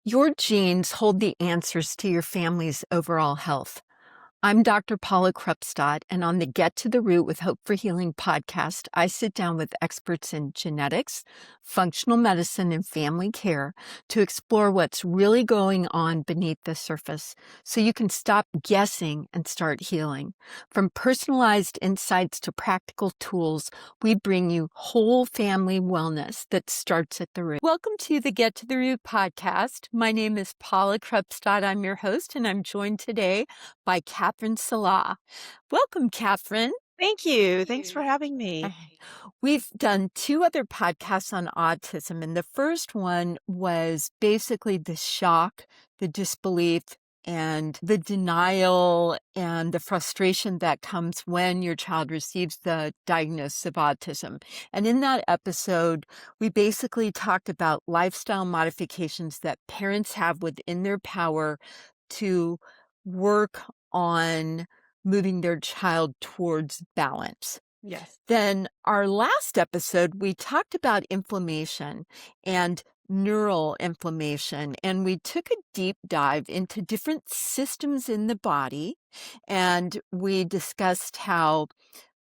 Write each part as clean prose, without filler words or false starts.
Your genes hold the answers to your family's overall health. I'm Dr. Paula Krupstad, and on the Get to the Root with Hope for Healing podcast, I sit down with experts in genetics, functional medicine, and family care to explore what's really going on beneath the surface so you can stop guessing and start healing. From personalized insights to practical tools, we bring you whole family wellness that starts at the root. Welcome to the Get to the Root podcast. My name is Paula Krupstad. I'm your host, and I'm joined today by Kathrine Salah. Welcome, Kathrine. Thank you. Thanks for having me. We've done two other podcasts on autism, and the first one was basically the shock, the disbelief, and the denial and the frustration that comes when your child receives the diagnosis of autism. And in that episode, we basically talked about lifestyle modifications that parents have within their power to work on moving their child towards balance. Yes. Then our last episode, we talked about inflammation and neural inflammation, and we took a deep dive into different systems in the body, and we discussed how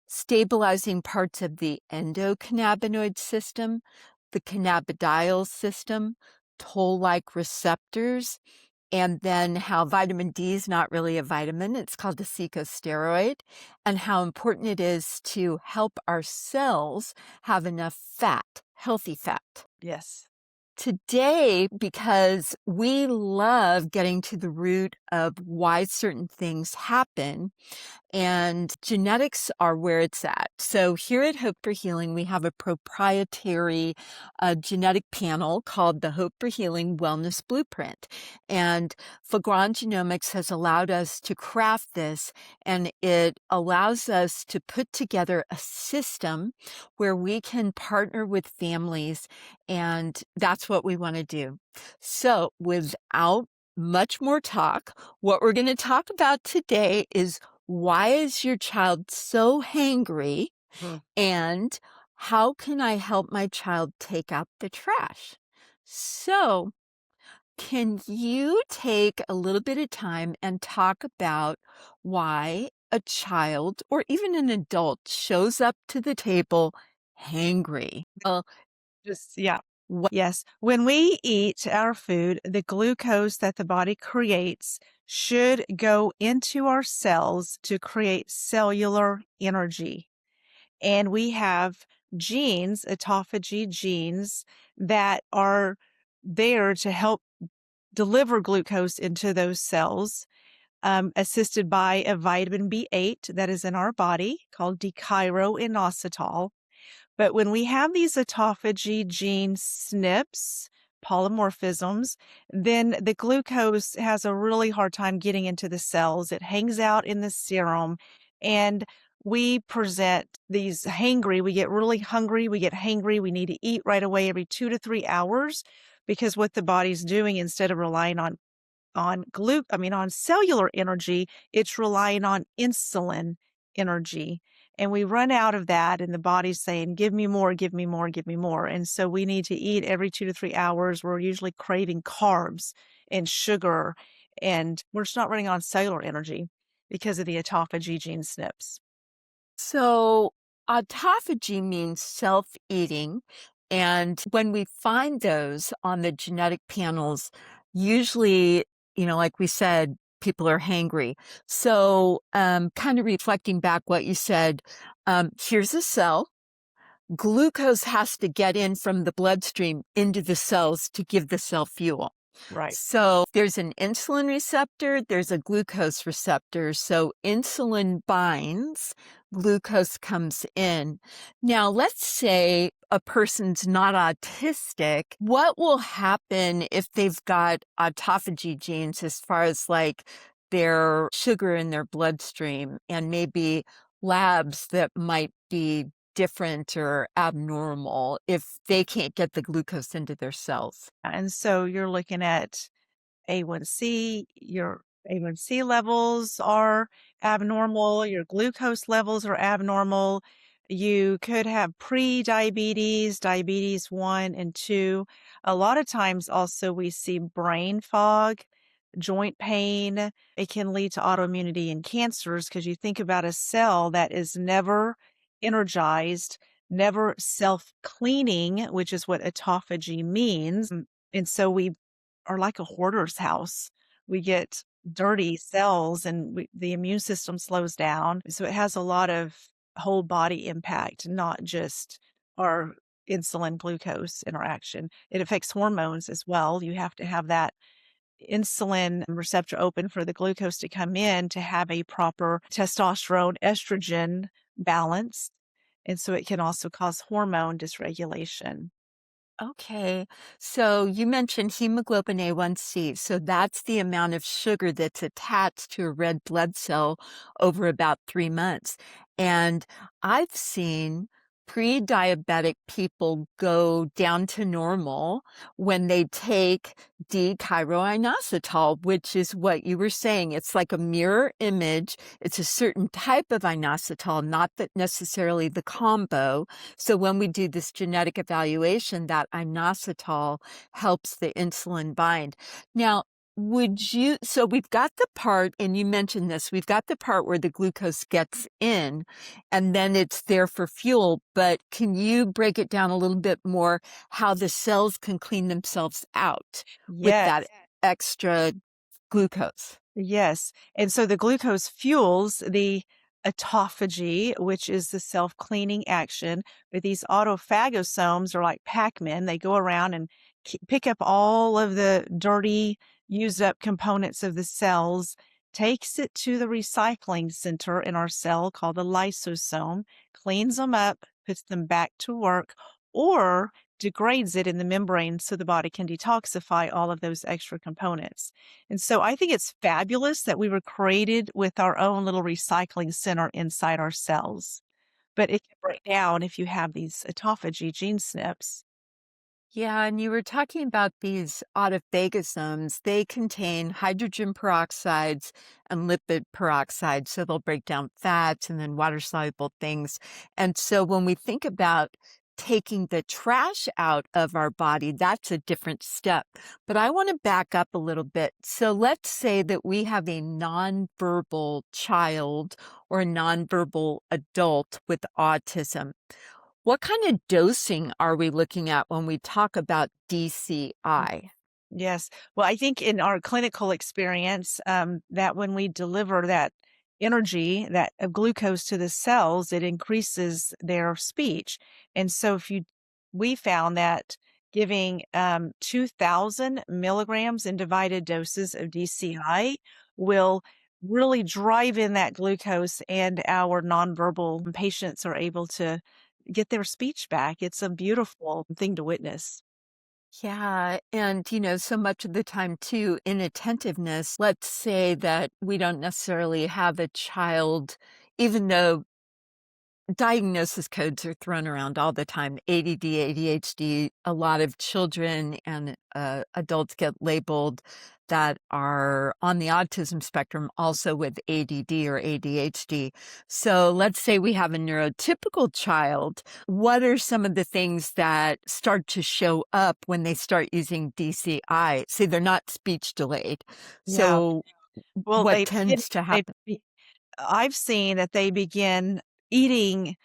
stabilizing parts of the endocannabinoid system, the cannabidiol system, toll-like receptors, and then how vitamin D is not really a vitamin. It's called a corticosteroid, and how important it is to help our cells have enough fat, healthy fat. Yes. Today, because we love getting to the root of why certain things happen, and genetics are where it's at. So here at Hope for Healing, we have a proprietary genetic panel called the Hope for Healing Wellness Blueprint. And Genomics has allowed us to craft this, and it allows us to put together a system where we can partner with families, and that's what we want to do. So without much more talk, what we're going to talk about today is why is your child so hangry, and how can I help my child take out the trash? So, can you take a little bit of time and talk about why a child or even an adult shows up to the table hangry? Yeah. What? Yes. When we eat our food, the glucose that the body creates should go into our cells to create cellular energy. And we have genes, autophagy genes, that are there to help deliver glucose into those cells, assisted by a vitamin B8 that is in our body called D-chiroinositol. But when we have these autophagy gene SNPs, polymorphisms, then the glucose has a really hard time getting into the cells. It hangs out in the serum, and we present these hangry. We get really hungry. We get hangry. We need to eat right away every 2 to 3 hours, because what the body's doing, instead of relying on cellular energy, it's relying on insulin energy. And we run out of that, and the body's saying, give me more, give me more, give me more. And so we need to eat every 2 to 3 hours. We're usually craving carbs and sugar, and we're just not running on cellular energy because of the autophagy gene SNPs. So, autophagy means self-eating. And when we find those on the genetic panels, usually, like we said, people are hangry. So, kind of reflecting back what you said, here's a cell. Glucose has to get in from the bloodstream into the cells to give the cell fuel. Right. So there's an insulin receptor, there's a glucose receptor. So insulin binds, glucose comes in. Now, let's say a person's not autistic. What will happen if they've got autophagy genes as far as like their sugar in their bloodstream and maybe labs that might be different or abnormal if they can't get the glucose into their cells? And so you're looking at A1C, your A1C levels are abnormal, your glucose levels are abnormal. You could have pre-diabetes, diabetes 1 and 2. A lot of times also we see brain fog, joint pain. It can lead to autoimmunity and cancers because you think about a cell that is never energized, never self-cleaning, which is what autophagy means. And so we are like a hoarder's house. We get dirty cells and the immune system slows down. So it has a lot of whole body impact, not just our insulin glucose interaction. It affects hormones as well. You have to have that insulin receptor open for the glucose to come in to have a proper testosterone estrogen balance. And so it can also cause hormone dysregulation. Okay. So you mentioned hemoglobin A1C. So that's the amount of sugar that's attached to a red blood cell over about 3 months. And I've seen pre-diabetic people go down to normal when they take D-chiroinositol, which is what you were saying. It's like a mirror image. It's a certain type of inositol, not that necessarily the combo. So when we do this genetic evaluation, that inositol helps the insulin bind. Now, so we've got the part, and you mentioned this, we've got the part where the glucose gets in and then it's there for fuel, but can you break it down a little bit more how the cells can clean themselves out with that Yes. extra glucose? Yes. And so the glucose fuels the autophagy, which is the self-cleaning action. But these autophagosomes are like Pac-Man. They go around and pick up all of the dirty, used up components of the cells, takes it to the recycling center in our cell called the lysosome, cleans them up, puts them back to work, or degrades it in the membrane so the body can detoxify all of those extra components. And so I think it's fabulous that we were created with our own little recycling center inside our cells. But it can break down if you have these autophagy gene SNPs. Yeah, and you were talking about these autophagosomes. They contain hydrogen peroxides and lipid peroxides, so they'll break down fats and then water-soluble things. And so when we think about taking the trash out of our body, that's a different step. But I want to back up a little bit. So let's say that we have a nonverbal child or a nonverbal adult with autism. What kind of dosing are we looking at when we talk about DCI? Yes. Well, I think in our clinical experience, that when we deliver that energy, that of glucose to the cells, it increases their speech. And so we found that giving 2,000 milligrams in divided doses of DCI will really drive in that glucose, and our nonverbal patients are able to get their speech back. It's a beautiful thing to witness. Yeah, and so much of the time too, inattentiveness, let's say that we don't necessarily have a child, even though diagnosis codes are thrown around all the time. ADD, ADHD, a lot of children and adults get labeled that are on the autism spectrum also with ADD or ADHD. So let's say we have a neurotypical child. What are some of the things that start to show up when they start using DCI? See, they're not speech delayed. Yeah. So Well, what tends to they happen? I've seen that they begin eating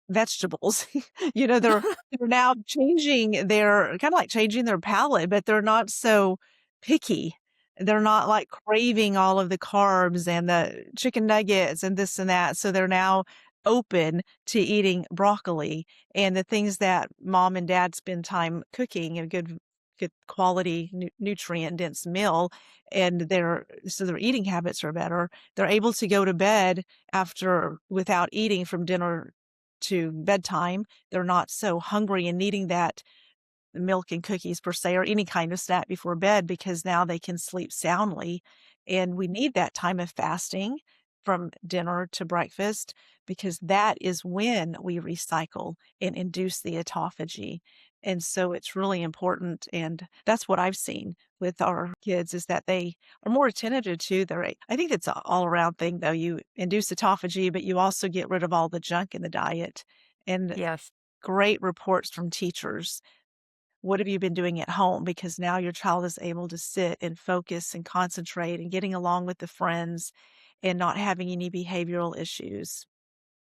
vegetables. They're now changing their kinda like changing their palate, but they're not so picky. They're not, like, craving all of the carbs and the chicken nuggets and this and that, so they're now open to eating broccoli and the things that mom and dad spend time cooking, a good quality nutrient-dense meal, and their eating habits are better. They're able to go to bed after without eating from dinner to bedtime. They're not so hungry and needing that milk and cookies per se or any kind of snack before bed because now they can sleep soundly. And we need that time of fasting from dinner to breakfast because that is when we recycle and induce the autophagy. And so it's really important, and that's what I've seen with our kids is that they are more attentive to their I think it's an all-around thing, though. You induce autophagy, but you also get rid of all the junk in the diet, and Yes. great reports from teachers. What have you been doing at home? Because now your child is able to sit and focus and concentrate and getting along with the friends and not having any behavioral issues.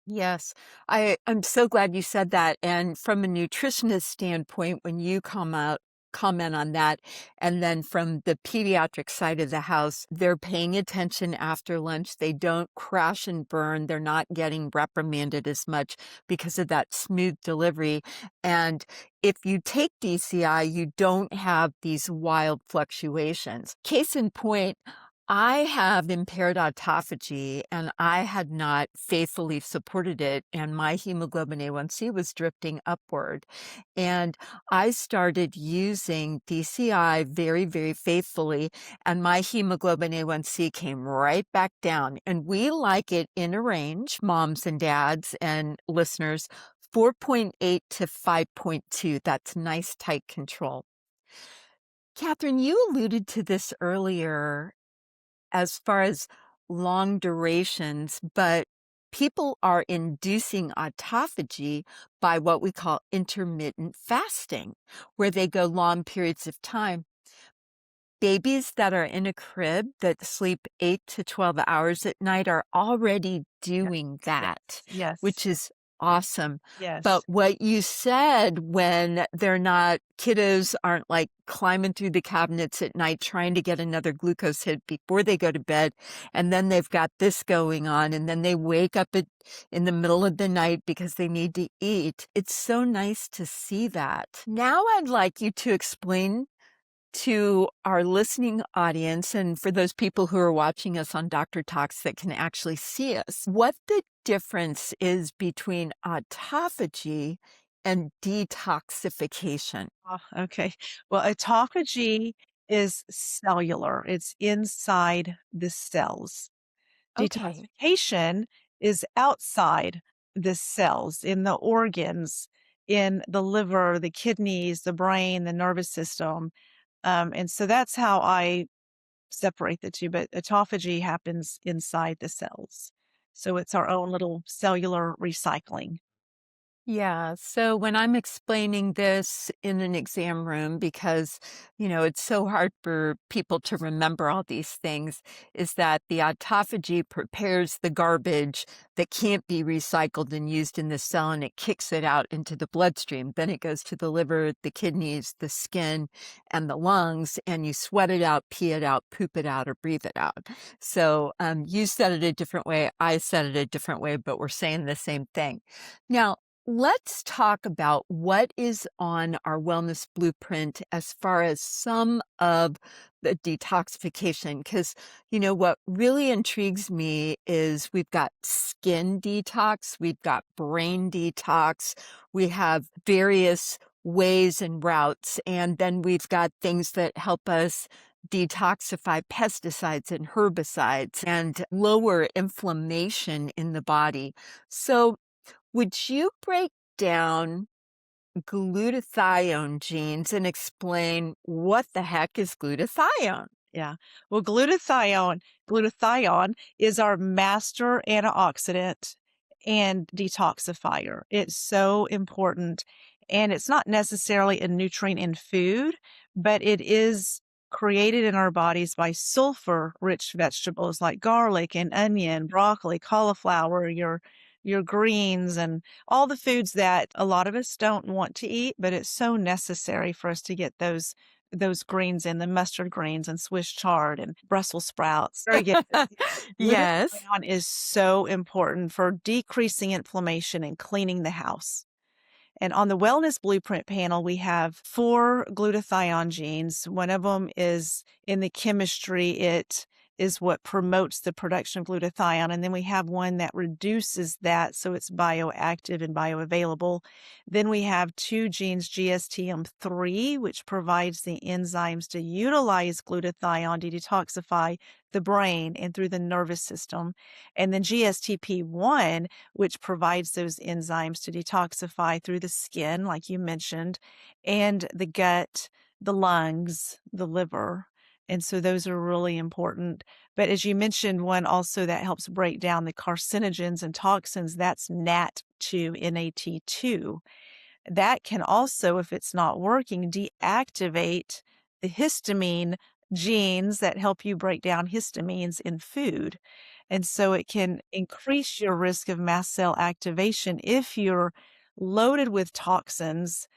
Yes, I'm so glad you said that. And from a nutritionist standpoint, when you comment on that, and then from the pediatric side of the house, they're paying attention after lunch. They don't crash and burn. They're not getting reprimanded as much because of that smooth delivery. And if you take DCI, you don't have these wild fluctuations. Case in point, I have impaired autophagy and I had not faithfully supported it, and my hemoglobin A1C was drifting upward. And I started using DCI very, very faithfully, and my hemoglobin A1C came right back down. And we like it in a range, moms and dads and listeners, 4.8 to 5.2. That's nice, tight control. Kathrine, you alluded to this earlier as far as long durations, but people are inducing autophagy by what we call intermittent fasting, where they go long periods of time. Babies that are in a crib that sleep 8 to 12 hours at night are already Yes, doing yes, that, yes, which is awesome. But yes. what you said when they're not, kiddos aren't like climbing through the cabinets at night trying to get another glucose hit before they go to bed. And then they've got this going on. And then they wake up in the middle of the night because they need to eat. It's so nice to see that. Now I'd like you to explain to our listening audience, and for those people who are watching us on Dr. Talks that can actually see us, what the difference is between autophagy and detoxification. Oh, okay. Well, autophagy is cellular. It's inside the cells. Okay. Detoxification is outside the cells, in the organs, in the liver, the kidneys, the brain, the nervous system. And so that's how I separate the two. But autophagy happens inside the cells. So it's our own little cellular recycling. Yeah. So when I'm explaining this in an exam room, because, it's so hard for people to remember all these things, is that the autophagy prepares the garbage that can't be recycled and used in the cell, and it kicks it out into the bloodstream. Then it goes to the liver, the kidneys, the skin, and the lungs, and you sweat it out, pee it out, poop it out, or breathe it out. So you said it a different way. I said it a different way, but we're saying the same thing. Now, let's talk about what is on our wellness blueprint as far as some of the detoxification. Because, what really intrigues me is we've got skin detox, we've got brain detox, we have various ways and routes, and then we've got things that help us detoxify pesticides and herbicides and lower inflammation in the body. So, would you break down glutathione genes and explain what the heck is glutathione? Yeah. Well, glutathione is our master antioxidant and detoxifier. It's so important. And it's not necessarily a nutrient in food, but it is created in our bodies by sulfur rich vegetables like garlic and onion, broccoli, cauliflower, your greens, and all the foods that a lot of us don't want to eat, but it's so necessary for us to get those greens in, the mustard greens and Swiss chard and Brussels sprouts. Very good. Yes. Glutathione is so important for decreasing inflammation and cleaning the house. And on the Wellness Blueprint panel, we have 4 glutathione genes. One of them is in the chemistry. It is what promotes the production of glutathione. And then we have one that reduces that, so it's bioactive and bioavailable. Then we have two genes, GSTM3, which provides the enzymes to utilize glutathione to detoxify the brain and through the nervous system. And then GSTP1, which provides those enzymes to detoxify through the skin, like you mentioned, and the gut, the lungs, the liver. And so those are really important. But as you mentioned, one also that helps break down the carcinogens and toxins, that's NAT2, NAT2. That can also, if it's not working, deactivate the histamine genes that help you break down histamines in food. And so it can increase your risk of mast cell activation if you're loaded with toxins,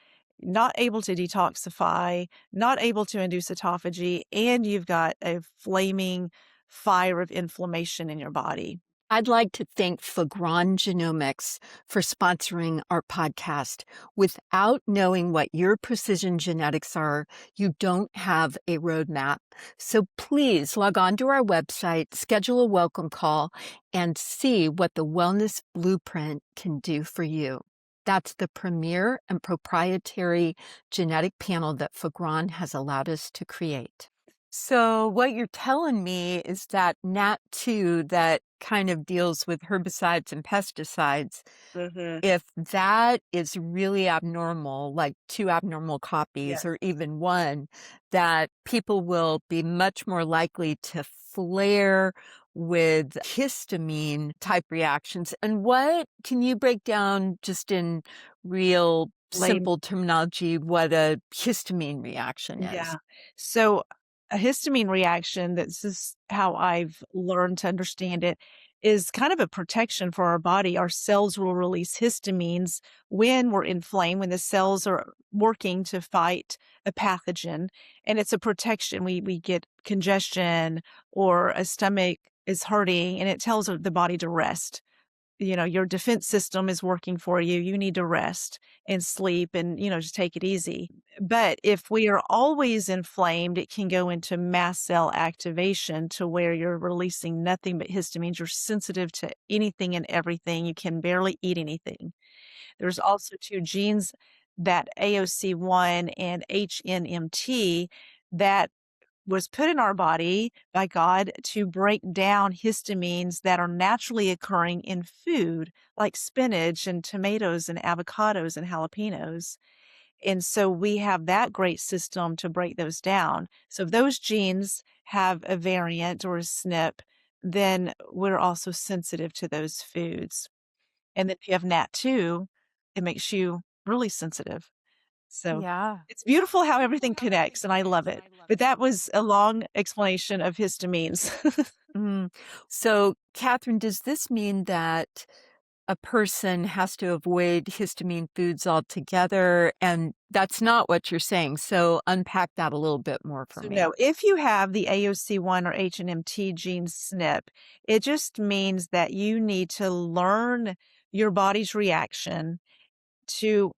not able to detoxify, not able to induce autophagy, and you've got a flaming fire of inflammation in your body. I'd like to thank Genomics for sponsoring our podcast. Without knowing what your precision genetics are, you don't have a roadmap. So please log on to our website, schedule a welcome call, and see what the Wellness Blueprint can do for you. That's the premier and proprietary genetic panel that Fagron has allowed us to create. So what you're telling me is that NAT2 that kind of deals with herbicides and pesticides, Mm-hmm. if that is really abnormal, like two abnormal copies Yes. or even one, that people will be much more likely to flare with histamine type reactions. And what can you break down just in real simple terminology what a histamine reaction is? Yeah. So a histamine reaction, this is how I've learned to understand it, is kind of a protection for our body. Our cells will release histamines when we're inflamed, when the cells are working to fight a pathogen. And it's a protection. We get congestion or a stomach is hurting, and it tells the body to rest. Your defense system is working for you. You need to rest and sleep and, just take it easy. But if we are always inflamed, it can go into mast cell activation to where you're releasing nothing but histamines. You're sensitive to anything and everything. You can barely eat anything. There's also two genes, that AOC1 and HNMT, that was put in our body by God to break down histamines that are naturally occurring in food, like spinach and tomatoes and avocados and jalapenos. And so we have that great system to break those down. So if those genes have a variant or a SNP, then we're also sensitive to those foods. And then if you have NAT2, it makes you really sensitive. So Yeah. it's beautiful how everything connects, and I love it. But that was a long explanation of histamines. Mm. So, Kathrine, does this mean that a person has to avoid histamine foods altogether? And that's not what you're saying. So, unpack that a little bit more for So me. no, if you have the AOC1 or HNMT gene SNP, it just means that you need to learn your body's reaction to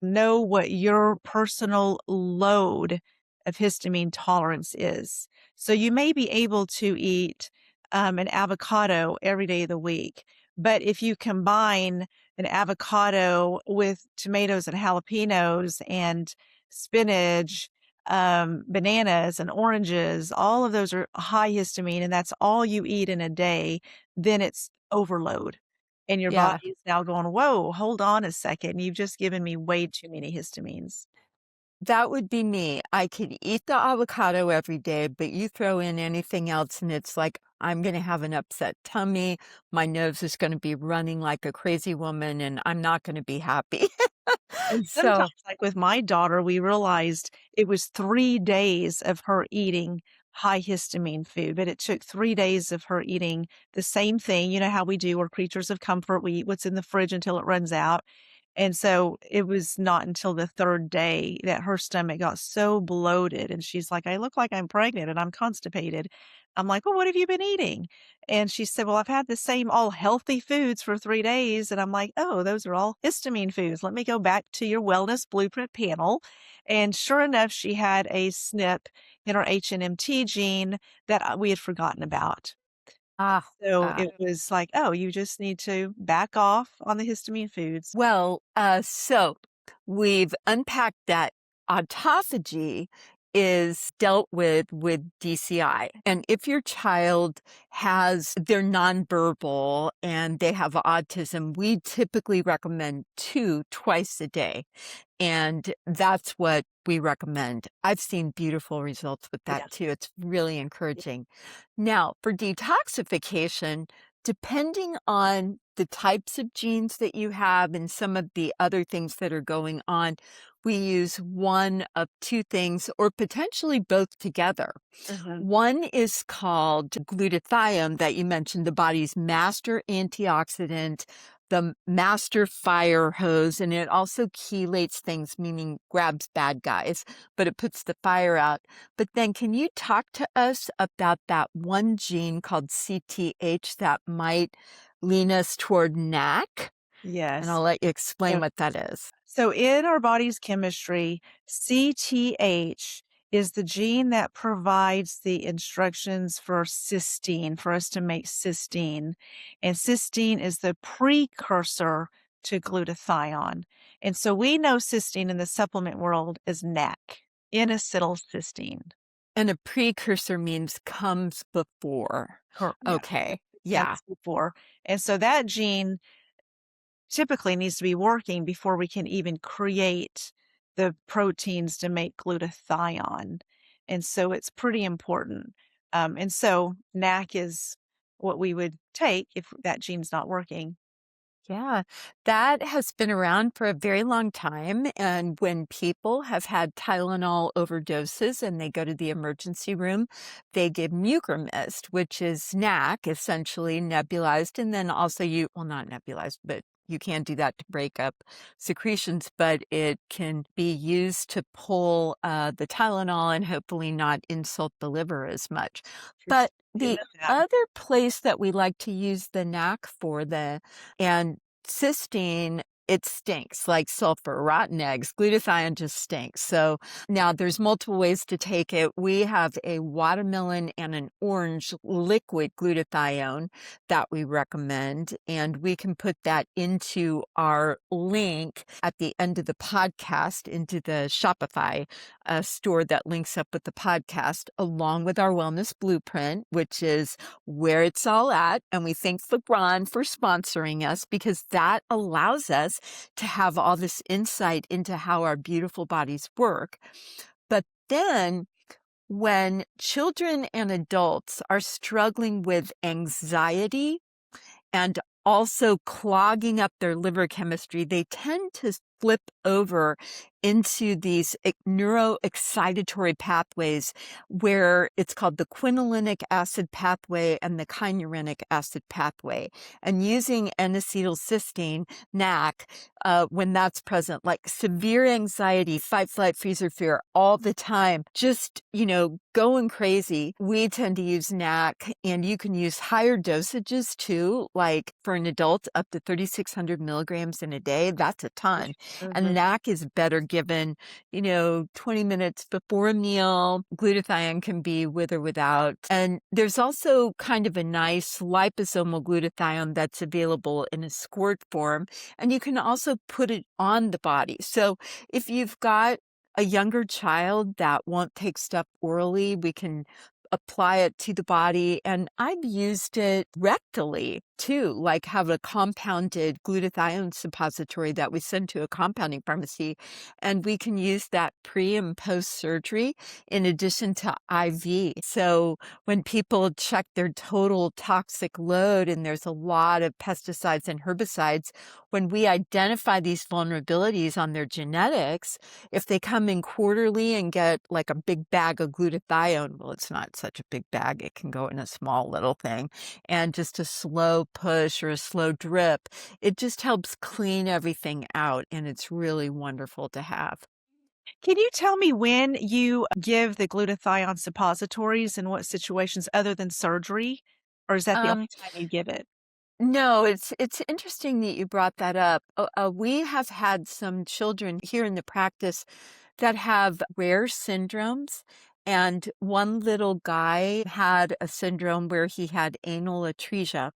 know what your personal load of histamine tolerance is. So you may be able to eat an avocado every day of the week, but if you combine an avocado with tomatoes and jalapenos and spinach, bananas and oranges, all of those are high histamine, and that's all you eat in a day, then it's overload. And your Yeah. body is now going, whoa, hold on a second. You've just given me way too many histamines. That would be me. I could eat the avocado every day, but you throw in anything else and it's like I'm going to have an upset tummy. My nose is going to be running like a crazy woman and I'm not going to be happy. And sometimes, So, like with my daughter, we realized it was 3 days of her eating high histamine food, but it took 3 days of her eating the same thing. You know how we do, we're creatures of comfort. We eat what's in the fridge until it runs out. And so it was not until the third day that her stomach got so bloated. And she's like, I look like I'm pregnant and I'm constipated. I'm like, well, what have you been eating? And she said, well, I've had the same all healthy foods for 3 days. And I'm like, oh, those are all histamine foods. Let me go back to your wellness blueprint panel And sure enough, she had a SNP in her HNMT gene that we had forgotten about. Ah, So ah. it was like, oh, you just need to back off on the histamine foods. Well, so we've unpacked that autophagy is dealt with DCI. And if your child they're nonverbal and they have autism, we typically recommend two twice a day. And that's what we recommend. I've seen beautiful results with that Yeah. too. It's really encouraging. Now, for detoxification, depending on the types of genes that you have and some of the other things that are going on, we use one of two things or potentially both together. Mhm. One is called glutathione that you mentioned, the body's master antioxidant, the master fire hose, and it also chelates things, meaning grabs bad guys, but it puts the fire out. But then can you talk to us about that one gene called CTH that might lean us toward NAC? And Yes. I'll let you explain So what that is. so in our body's chemistry, CTH is the gene that provides the instructions for cysteine, for us to make cysteine. And cysteine is the precursor to glutathione. And so we know cysteine in the supplement world as NAC, N-acetylcysteine. And a precursor means comes before. Yeah, Okay. Yeah. comes before. And so that gene typically needs to be working before we can even create the proteins to make glutathione. And so it's pretty important. And so NAC is what we would take if that gene's not working. Yeah, that has been around for a very long time. And when people have had Tylenol overdoses and they go to the emergency room, they give Mucormyst, which is NAC, essentially nebulized. And then also well, not nebulized, but you can do that to break up secretions, but it can be used to pull the Tylenol and hopefully not insult the liver as much. Interesting. But Didn't the know that. other place that we like to use the NAC for and cysteine, it stinks like sulfur, rotten eggs. Glutathione just stinks. So now there's multiple ways to take it. We have a watermelon and an orange liquid glutathione that we recommend, and we can put that into our link at the end of the podcast into the Shopify store that links up with the podcast, along with our wellness blueprint, which is where it's all at. And we thank LeBron for sponsoring us because that allows us to have all this insight into how our beautiful bodies work. But then when children and adults are struggling with anxiety and also clogging up their liver chemistry, they tend to flip over into these neuroexcitatory pathways where it's called the quinolinic acid pathway and the kynurenic acid pathway. And using N-acetylcysteine, NAC, when that's present, like severe anxiety, fight, flight, freeze, or fear all the time, just, going crazy, we tend to use NAC, and you can use higher dosages too, like for an adult up to 3,600 milligrams in a day. That's a ton. And Mhm. NAC is better given, 20 minutes before a meal. Glutathione can be with or without. And there's also kind of a nice liposomal glutathione that's available in a squirt form. And you can also put it on the body. So if you've got a younger child that won't take stuff orally, we can apply it to the body. And I've used it rectally too, like have a compounded glutathione suppository that we send to a compounding pharmacy. And we can use that pre and post surgery in addition to IV. So when people check their total toxic load and there's a lot of pesticides and herbicides, when we identify these vulnerabilities on their genetics, if they come in quarterly and get like a big bag of glutathione, well, it's not such a big bag. It can go in a small little thing. And just a slow push or a slow drip, it just helps clean everything out. And it's really wonderful to have. Can you tell me when you give the glutathione suppositories and what situations other than surgery? Or is that the only Um, time you give it? no, it's interesting that you brought that up. We have had some children here in the practice that have rare syndromes. And one little guy had a syndrome where he had anal atresia,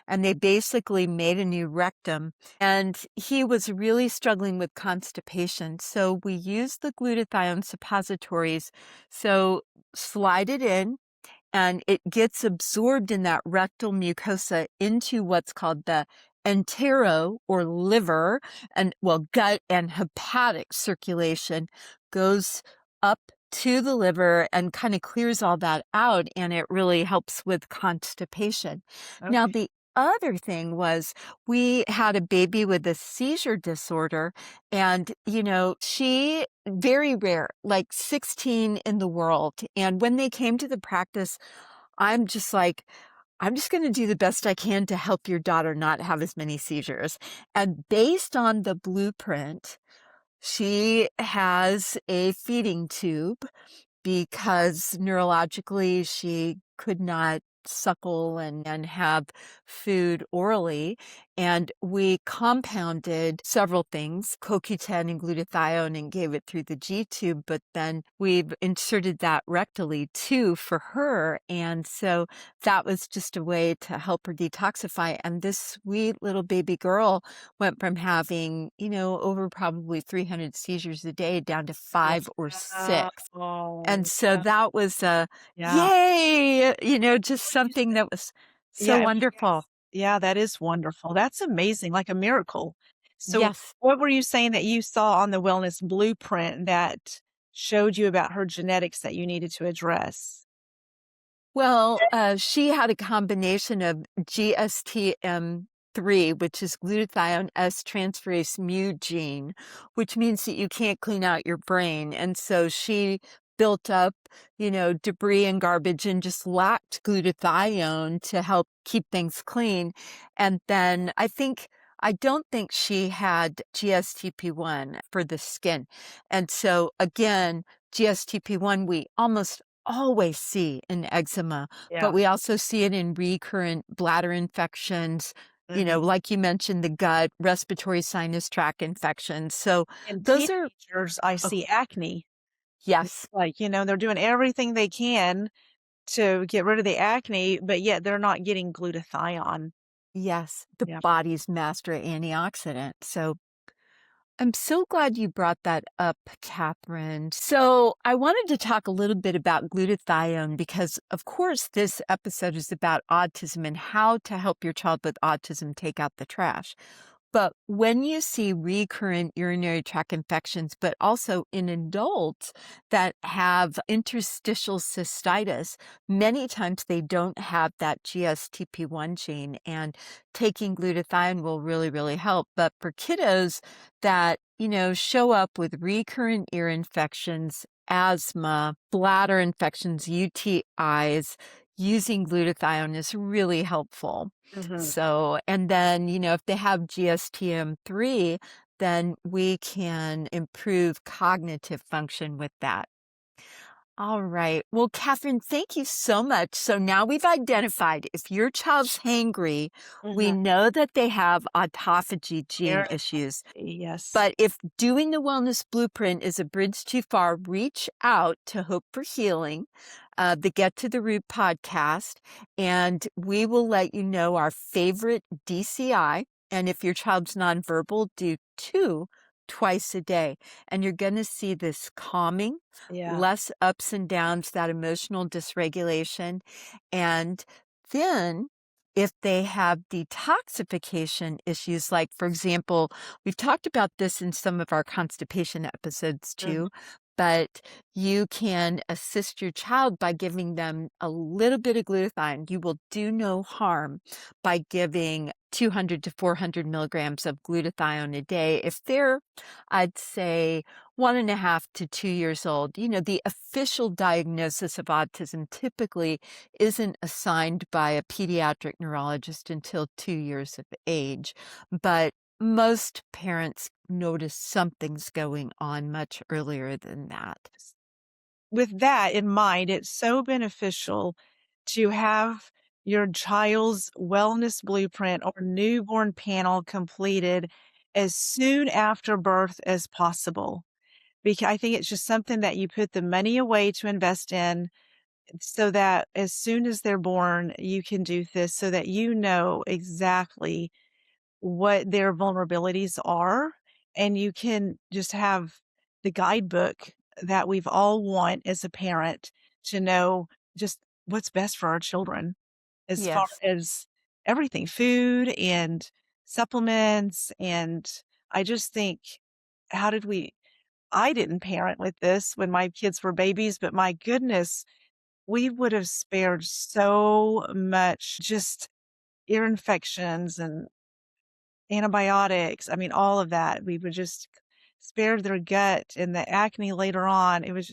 and they basically made a new rectum, and he was really struggling with constipation. So we used the glutathione suppositories. So slide it in, and it gets absorbed in that rectal mucosa into what's called the entero or liver, and well, gut and hepatic circulation goes up to the liver and kind of clears all that out, and it really helps with constipation. Now, Okay. the other thing was we had a baby with a seizure disorder, and she very rare, like 16 in the world. And when they came to the practice, I'm just like, I'm just going to do the best I can to help your daughter not have as many seizures. And based on the blueprint, she has a feeding tube because neurologically she could not suckle and have food orally. And we compounded several things, CoQ10 and glutathione, and gave it through the G tube, but then we've inserted that rectally too for her. And so that was just a way to help her detoxify. And this sweet little baby girl went from having, over probably 300 seizures a day down to 5 or 6. And Wow. so Yeah. that was a Yeah. yay, just You something said, that was so yeah. wonderful. Yeah, that is wonderful. That's amazing, like a miracle. So, Yes. what were you saying that you saw on the wellness blueprint that showed you about her genetics that you needed to address? Well, she had a combination of GSTM3, which is glutathione S transferase mu gene, which means that you can't clean out your brain. And so she built up, debris and garbage and just lacked glutathione to help keep things clean. And then I don't think she had GSTP1 for the skin. And so again, GSTP1, we almost always see in eczema, but Yeah. we also see it in recurrent bladder infections, Mhm. like you mentioned, the gut, respiratory sinus tract infections. So In those are, teenagers, I oh, see acne. It's yes, like, they're doing everything they can to get rid of the acne, but yet they're not getting glutathione. yes, the Yeah. body's master antioxidant. So I'm so glad you brought that up, Kathrine. So I wanted to talk a little bit about glutathione because, of course, this episode is about autism and how to help your child with autism take out the trash. But when you see recurrent urinary tract infections, but also in adults that have interstitial cystitis, many times they don't have that GSTP1 gene, and taking glutathione will really, really help. But for kiddos that, show up with recurrent ear infections, asthma, bladder infections, UTIs, using glutathione is really helpful. Mhm. So, and then, if they have GSTM3, then we can improve cognitive function with that. All right. Well, Kathrine, thank you so much. So now we've identified if your child's hangry, we Mhm. know that they have autophagy gene Very issues. healthy, yes. But if doing the wellness blueprint is a bridge too far, reach out to Hope for Healing, the Get to the Root podcast, and we will let you know our favorite DCI. And if your child's nonverbal, do 2 twice a day. And you're going to see this calming, Yeah. less ups and downs, that emotional dysregulation. And then if they have detoxification issues, like, for example, we've talked about this in some of our constipation episodes Mhm. too, but you can assist your child by giving them a little bit of glutathione. You will do no harm by giving 200 to 400 milligrams of glutathione a day. If they're, I'd say, 1.5 to 2 years old, the official diagnosis of autism typically isn't assigned by a pediatric neurologist until 2 years of age. But most parents notice something's going on much earlier than that. With that in mind, it's so beneficial to have your child's wellness blueprint or newborn panel completed as soon after birth as possible. because I think it's just something that you put the money away to invest in so that as soon as they're born, you can do this so that you know exactly what their vulnerabilities are, and you can just have the guidebook that we've all want as a parent to know just what's best for our children as far Yes. as everything, food and supplements. And I just think, how did we I didn't parent with this when my kids were babies, but my goodness, we would have spared so much just ear infections and antibiotics. I mean, all of that. We would just spared their gut and the acne later on. It would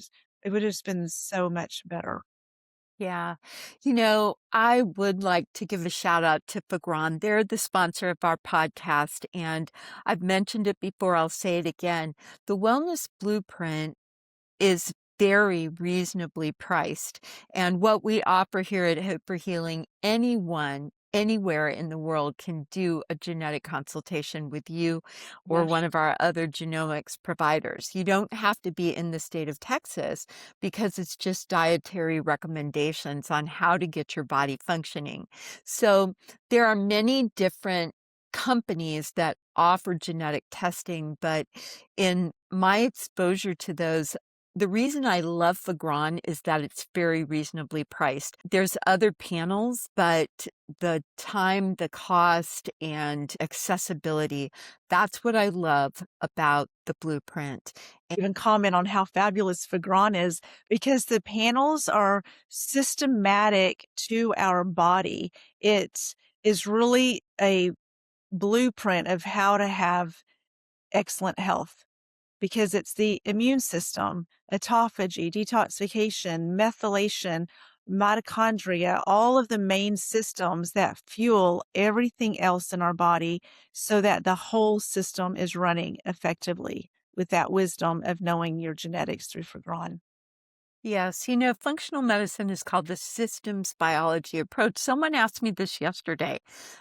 have just been so much better. Yeah. I would like to give a shout out to Fagron. They're the sponsor of our podcast, and I've mentioned it before. I'll say it again. The Wellness Blueprint is very reasonably priced. And what we offer here at Hope for Healing, anyone, anywhere in the world can do a genetic consultation with you or Yes. one of our other genomics providers. You don't have to be in the state of Texas because it's just dietary recommendations on how to get your body functioning. So there are many different companies that offer genetic testing, but in my exposure to those, the reason I love Fagron is that it's very reasonably priced. There's other panels, but the time, the cost, and accessibility, that's what I love about the Blueprint. Even comment on how fabulous Fagron is because the panels are systematic to our body. It is really a blueprint of how to have excellent health, because it's the immune system, autophagy, detoxification, methylation, mitochondria, all of the main systems that fuel everything else in our body so that the whole system is running effectively with that wisdom of knowing your genetics through Fagron. Yes, functional medicine is called the systems biology approach. Someone asked me this yesterday.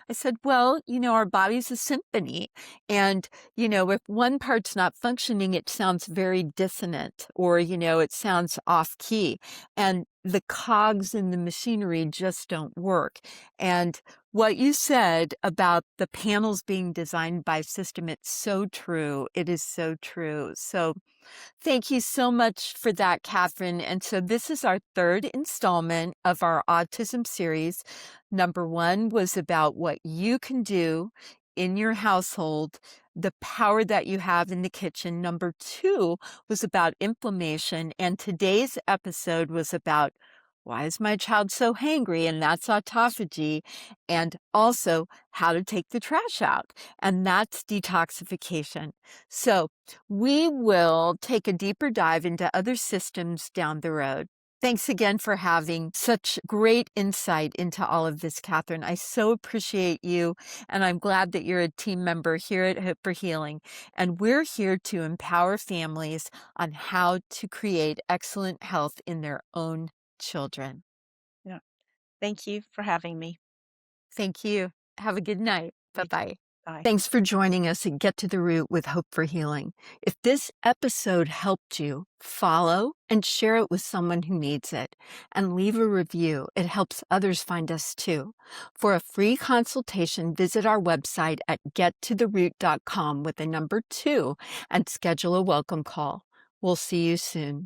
I said, well, our body's a symphony. And, if one part's not functioning, it sounds very dissonant or, it sounds off key. And the cogs in the machinery just don't work. And what you said about the panels being designed by system, it's so true. It is so true. So, thank you so much for that, Kathrine. And so this is our third installment of our autism series. Number one was about what you can do in your household, the power that you have in the kitchen. Number two was about inflammation. And today's episode was about why is my child so hangry? And that's autophagy. And also how to take the trash out. And that's detoxification. So we will take a deeper dive into other systems down the road. Thanks again for having such great insight into all of this, Kathrine. I so appreciate you, and I'm glad that you're a team member here at Hope for Healing. And we're here to empower families on how to create excellent health in their own children. Yeah. Thank you for having me. Thank you. Have a good night. You too. Bye-bye. Bye. Thanks for joining us at Get to the Root with Hope for Healing. If this episode helped you, follow and share it with someone who needs it. And leave a review. It helps others find us too. For a free consultation, visit our website at gettotheroot.com with the number 2 and schedule a welcome call. We'll see you soon.